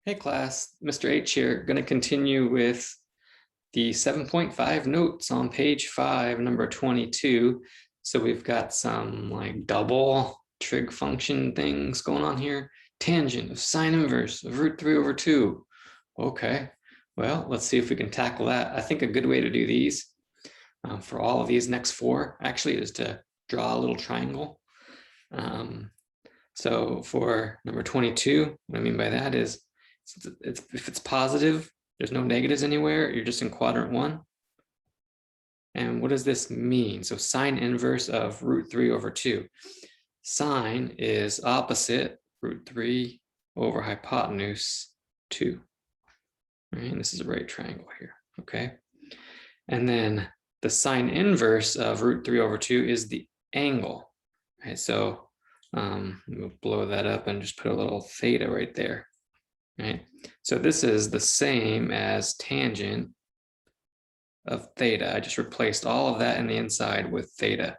Hey class, Mr. H here, going to continue with the 7.5 notes on page 5, number 22. So we've got some like double trig function things going on here. Tangent of sine inverse of root 3 over 2. Okay, well, let's see if we can tackle that. I think a good way to do these for all of these next four actually is to draw a little triangle. So for number 22, what I mean by that is if it's positive, there's no negatives anywhere, you're just in quadrant 1. And what does this mean? So sine inverse of root 3 over 2. Sine is opposite root 3 over hypotenuse 2. Right? And this is a right triangle here. Okay. And then the sine inverse of root 3 over 2 is the angle. Right? So we'll blow that up and just put a little theta right there. Right. So this is the same as tangent of theta. I just replaced all of that in the inside with theta.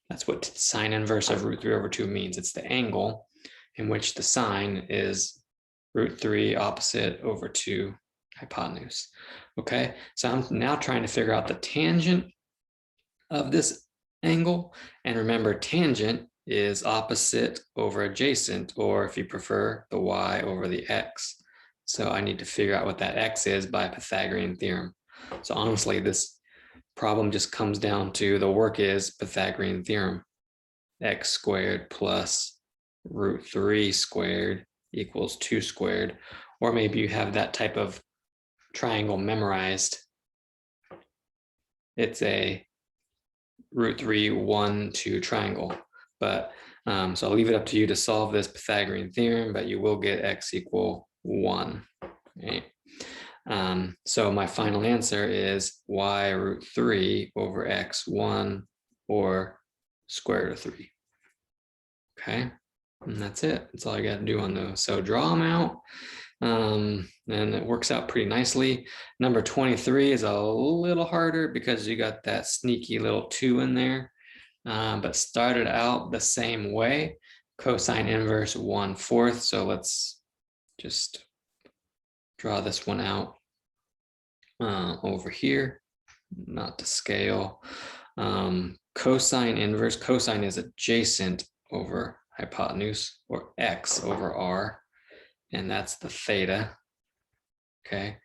That's what sine inverse of root 3 over 2 means. It's the angle in which the sine is root 3 opposite over 2 hypotenuse. Okay, so I'm now trying to figure out the tangent of this angle. And remember, tangent is opposite over adjacent, or if you prefer, the y over the x. So I need to figure out what that x is by Pythagorean theorem. So honestly, this problem just comes down to the work is Pythagorean theorem. X squared plus root 3 squared equals 2 squared. Or maybe you have that type of triangle memorized. It's a root 3, 1, 2 triangle. But so I'll leave it up to you to solve this Pythagorean theorem, but you will get x equal 1. Right? So my final answer is y root 3 over x 1 or square root of 3. Okay, and that's it. That's all I got to do on those. So draw them out. And it works out pretty nicely. Number 23 is a little harder because you got that sneaky little 2 in there, but started out the same way. Cosine inverse 1/4. So let's just draw this one out over here, not to scale. Cosine inverse, cosine is adjacent over hypotenuse, or x over r. And that's the theta. Okay.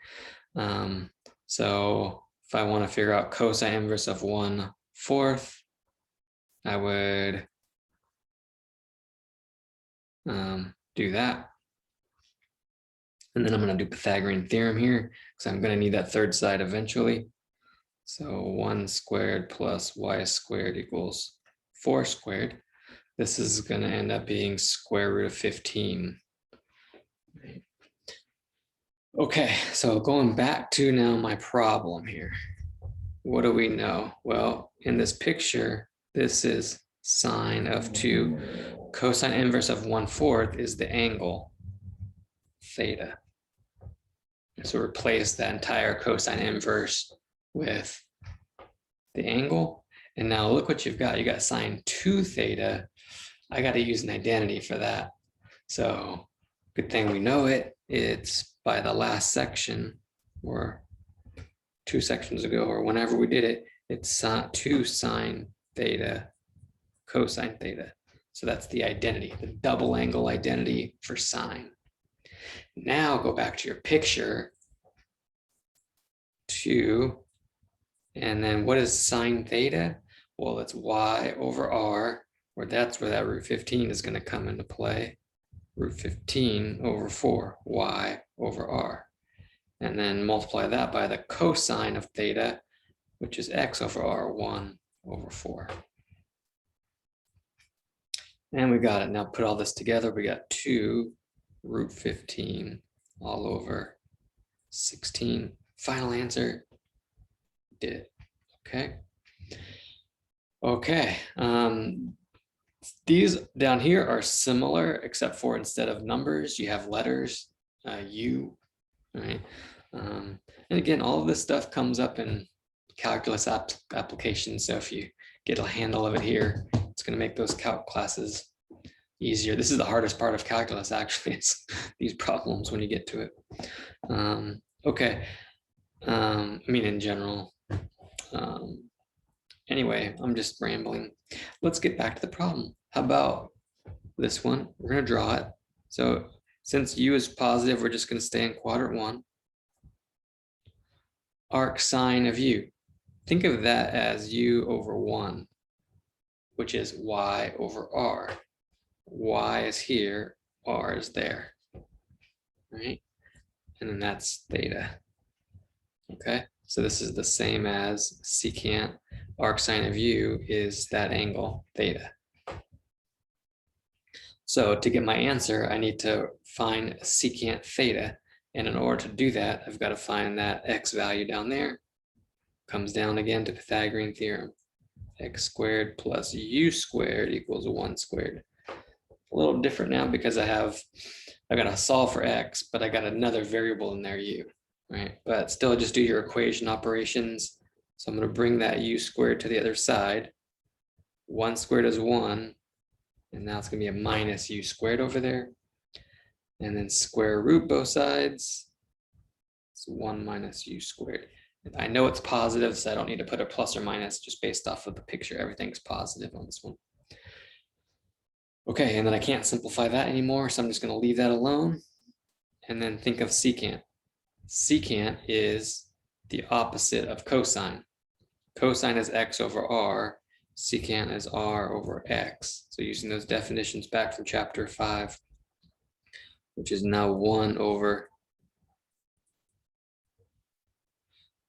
So if I want to figure out cosine inverse of 1/4, I would do that. And then I'm going to do Pythagorean theorem here because I'm going to need that third side eventually. So 1 squared plus y squared equals 4 squared. This is going to end up being square root of 15. Okay, so going back to now my problem here. What do we know? Well, in this picture, this is sine of 2. Cosine inverse of 1/4 is the angle, theta. So replace that entire cosine inverse with the angle. And now look what you've got. You got sine 2 theta. I got to use an identity for that. So good thing we know it. It's by the last section, or 2 sections ago, or whenever we did it, it's 2 sine theta cosine theta. So that's the identity, the double angle identity for sine. Now go back to your picture 2, and then what is sine theta? Well, it's y over r, where that's where that root 15 is going to come into play. Root 15 over 4, y over r. And then multiply that by the cosine of theta, which is x over r, 1 over 4. And we got it. Now put all this together. We got 2 root 15 all over 16. Final answer, did it. Okay. Okay. These down here are similar, except for instead of numbers, you have letters, U. Right. And again, all of this stuff comes up in calculus applications. So if you get a handle of it here, it's going to make those calc classes easier. This is the hardest part of calculus, actually. It's these problems when you get to it. Okay. I mean, in general. Anyway, I'm just rambling. Let's get back to the problem. How about this one? We're going to draw it. So since u is positive, we're just going to stay in quadrant 1. Arc sine of u. Think of that as u over 1, which is y over r. Y is here, r is there, right? And then that's theta. Okay, so this is the same as secant arc sine of u is that angle, theta. So to get my answer, I need to find secant theta. And in order to do that, I've got to find that x value down there. Comes down again to Pythagorean theorem. X squared plus u squared equals 1 squared. A little different now because I got to solve for x, but I got another variable in there, u, right? But still just do your equation operations. So I'm going to bring that u squared to the other side. 1 squared is 1. And now it's going to be a minus u squared over there. And then square root both sides. It's 1 minus u squared. I know it's positive, so I don't need to put a plus or minus just based off of the picture. Everything's positive on this one. Okay, and then I can't simplify that anymore, so I'm just going to leave that alone. And then think of secant. Secant is the opposite of cosine. Cosine is x over r. Secant is r over x. So using those definitions back from chapter 5, which is now 1 over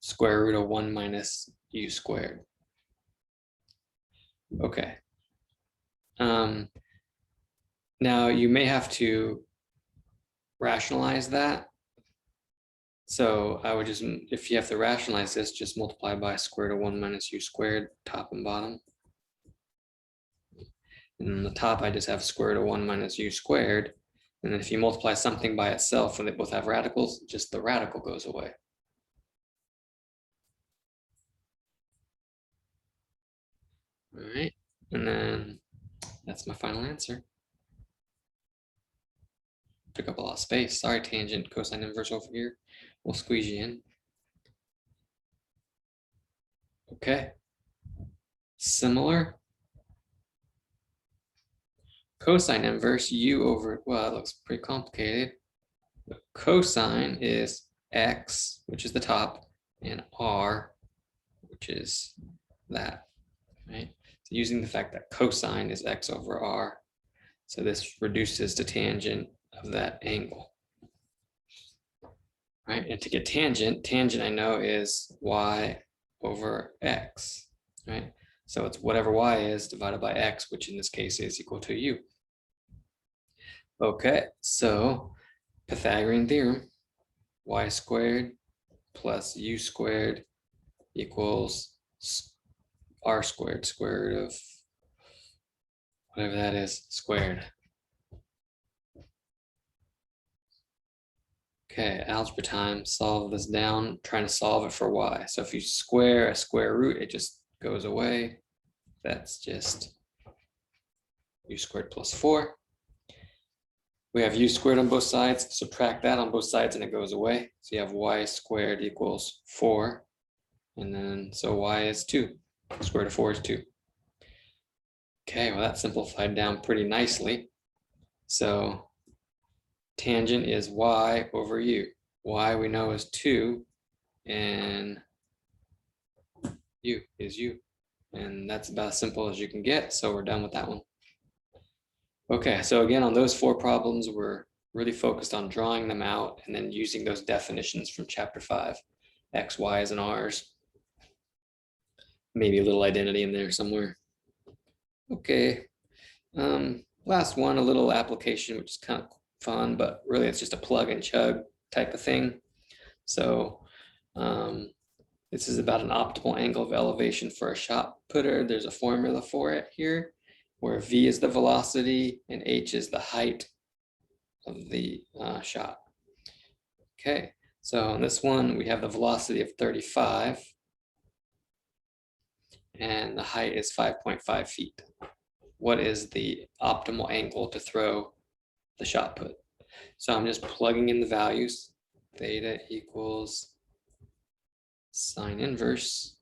square root of 1 minus u squared. Okay. Now you may have to rationalize that. So I would just, if you have to rationalize this, just multiply by square root of 1 minus u squared, top and bottom. And on the top, I just have square root of 1 minus u squared. And then if you multiply something by itself when they both have radicals, just the radical goes away. All right, and then that's my final answer. Took up a lot of space. Sorry, tangent, cosine inverse over here. We'll squeeze you in. Okay. Similar. Cosine inverse u over, well, that looks pretty complicated. But cosine is x, which is the top, and r, which is that, right? So using the fact that cosine is x over r, so this reduces to tangent of that angle, right? And to get tangent I know is y over x, right? So it's whatever y is divided by x, which in this case is equal to u. Okay, so Pythagorean theorem, y squared plus u squared equals r squared, square root of whatever that is, squared. Okay, algebra time, solve this down, trying to solve it for y. So if you square a square root, it just goes away. That's just u squared plus 4. We have u squared on both sides, subtract that on both sides and it goes away. So you have y squared equals 4. And then, so y is 2. Square root of 4 is 2. Okay, well that simplified down pretty nicely. So tangent is y over u. Y we know is 2 and u is u. And that's about as simple as you can get. So we're done with that one. Okay, so again, on those 4 problems, we're really focused on drawing them out and then using those definitions from chapter 5, x, y's, and r's. Maybe a little identity in there somewhere. Okay, last one, a little application, which is kind of fun, but really it's just a plug and chug type of thing. So this is about an optimal angle of elevation for a shot putter. There's a formula for it here, where v is the velocity and h is the height of the shot. Okay, so on this one, we have the velocity of 35 and the height is 5.5 feet. what is the optimal angle to throw the shot put. So I'm just plugging in the values. Theta equals sine inverse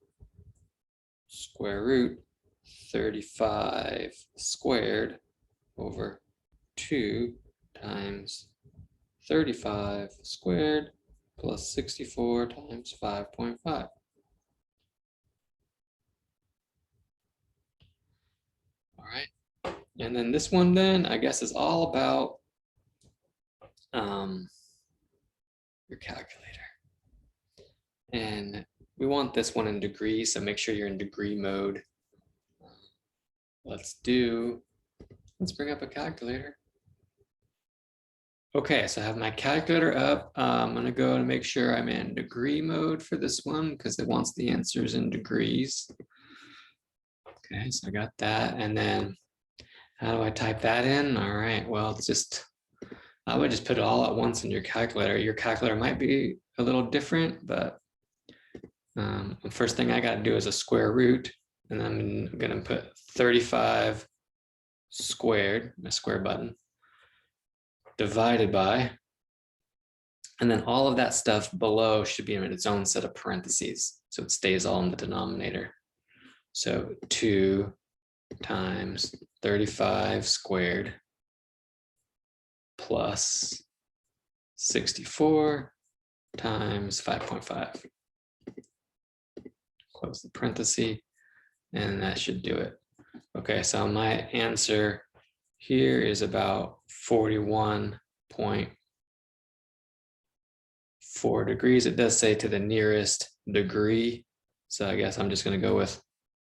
square root 35 squared over 2 times 35 squared plus 64 times 5.5. All right. And then this one then, I guess, is all about your calculator. And we want this one in degrees, so make sure you're in degree mode. Let's bring up a calculator. Okay, so I have my calculator up. I'm gonna go and make sure I'm in degree mode for this one because it wants the answers in degrees. Okay, so I got that. And then how do I type that in? All right, well, it's just, I would just put it all at once in your calculator. Your calculator might be a little different, but the first thing I got to do is a square root, and I'm going to put 35 squared, my square button, divided by, and then all of that stuff below should be in its own set of parentheses, so it stays all in the denominator. So 2 times 35 squared plus 64 times 5.5. Close the parenthesis, and that should do it. Okay, so my answer here is about 41.4 degrees. It does say to the nearest degree, so I guess I'm just going to go with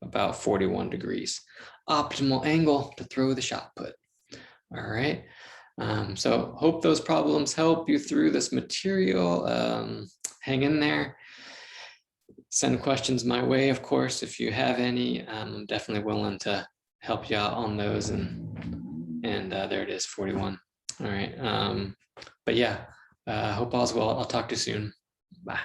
about 41 degrees. Optimal angle to throw the shot put. All right. So hope those problems help you through this material. Hang in there. Send questions my way, of course, if you have any. I'm definitely willing to help you out on those. And there it is, 41. All right. But yeah, hope all's well. I'll talk to you soon. Bye.